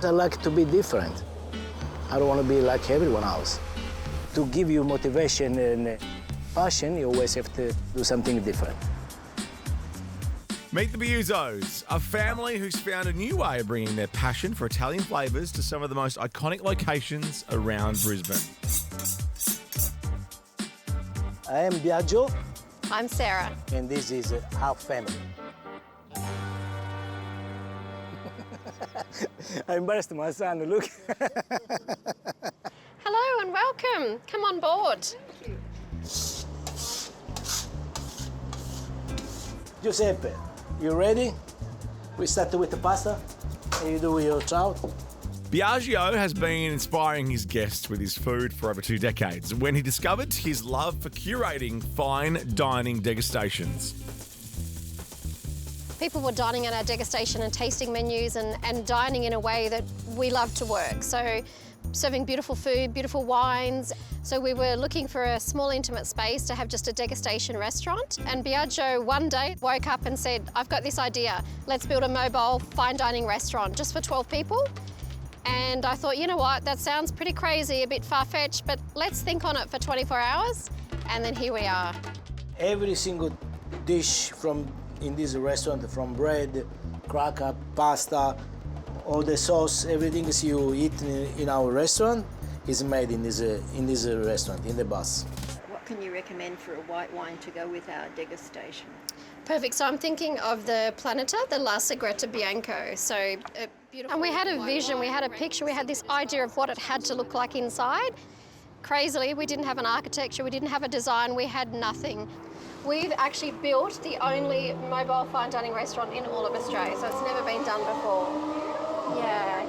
I like to be different. I don't want to be like everyone else. To give you motivation and passion, you always have to do something different. Meet the Biusos, a family who's found a new way of bringing their passion for Italian flavours to some of the most iconic locations around Brisbane. I am Biagio, I'm Sarah. and this is our family. I embarrassed my son, look. Hello and welcome. Come on board. Giuseppe, you ready? We start with the pasta, and you do your trout. Biagio has been inspiring his guests with his food for over 2 decades when he discovered his love for curating fine dining degustations. People were dining at our degustation and tasting menus and dining in a way that we love to work. So serving beautiful food, beautiful wines. So we were looking for a small intimate space to have just a degustation restaurant. And Biagio one day woke up and said, I've got this idea. Let's build a mobile fine dining restaurant just for 12 people. And I thought, you know what, that sounds pretty crazy, a bit far-fetched, but let's think on it for 24 hours. And then here we are. Every single dish in this restaurant, from bread, cracker, pasta, all the sauce, everything you eat in our restaurant is made in this restaurant, in the bus. What can you recommend for a white wine to go with our degustation? Perfect. So I'm thinking of the Planeta, the La Segreta Bianco. So beautiful. And we had a vision, we had a picture, we had this idea of what it had to look like inside. Crazily, we didn't have an architecture, we didn't have a design, we had nothing. We've actually built the only mobile fine dining restaurant in all of Australia, so it's never been done before. Yeah.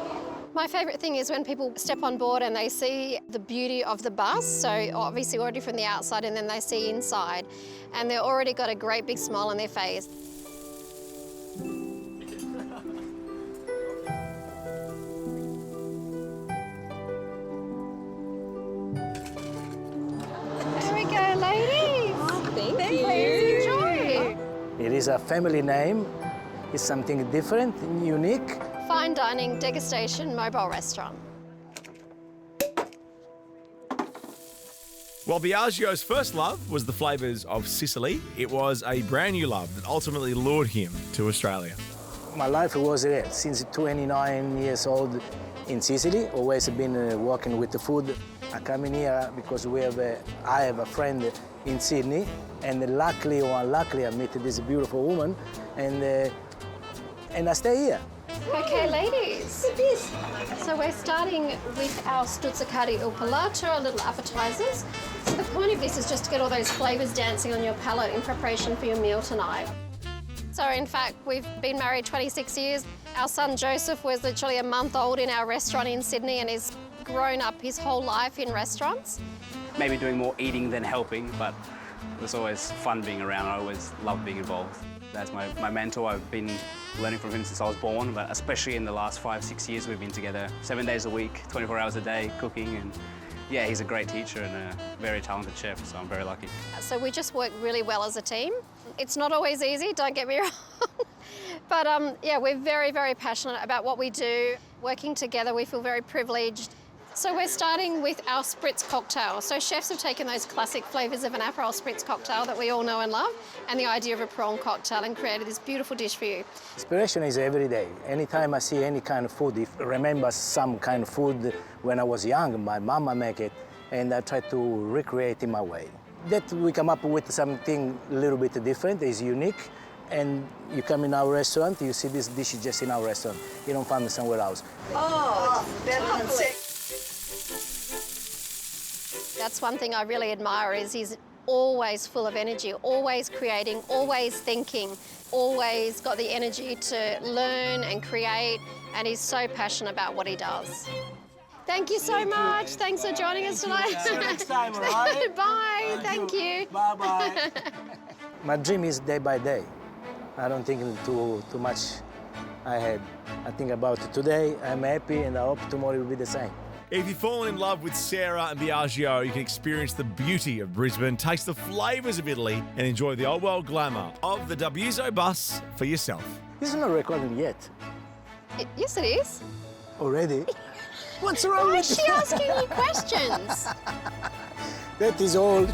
My favourite thing is when people step on board and they see the beauty of the bus, so obviously already from the outside, and then they see inside, and they've already got a great big smile on their face. There we go, ladies. Thank you. Please enjoy. It is a family name. It's something different and unique. Fine dining degustation mobile restaurant. While Biagio's first love was the flavours of Sicily, it was a brand new love that ultimately lured him to Australia. My life was there since 29 years old in Sicily. Always been working with the food. I come in here because I have a friend in Sydney, and luckily or unluckily I met this beautiful woman, and I stay here. Okay, ladies. So we're starting with our stuzzicati al palato, our little appetizers. So the point of this is just to get all those flavours dancing on your palate in preparation for your meal tonight. So in fact, we've been married 26 years. Our son Joseph was literally a month old in our restaurant in Sydney and has grown up his whole life in restaurants. Maybe doing more eating than helping, but it's always fun being around. I always love being involved. That's my mentor. I've been learning from him since I was born, but especially in the last 5-6 years, we've been together 7 days a week, 24 hours a day, cooking, and yeah, he's a great teacher and a very talented chef, so I'm very lucky. So we just work really well as a team. It's not always easy, don't get me wrong, but yeah, we're very, very passionate about what we do. Working together, we feel very privileged. So we're starting with our spritz cocktail. So chefs have taken those classic flavours of an Aperol spritz cocktail that we all know and love, and the idea of a prawn cocktail, and created this beautiful dish for you. Inspiration is every day. Anytime I see any kind of food, if I remember some kind of food when I was young, my mama make it, and I try to recreate in my way. That we come up with something a little bit different, is unique, and you come in our restaurant, you see this dish just in our restaurant. You don't find it somewhere else. Oh, it's better than sex. That's one thing I really admire, is he's always full of energy, always creating, always thinking, always got the energy to learn and create, and he's so passionate about what he does. Thank you so much. Thanks for joining us tonight. See you next time, all right? Bye. Thank you. Bye-bye. My dream is day by day. I don't think too much ahead. I think about today, I'm happy, and I hope tomorrow will be the same. If you've fallen in love with Sarah and Biagio, you can experience the beauty of Brisbane, taste the flavours of Italy, and enjoy the old world glamour of the Biuso bus for yourself. This is not recording yet. Yes, it is. Already? What's wrong Why with is she asking you questions? That is all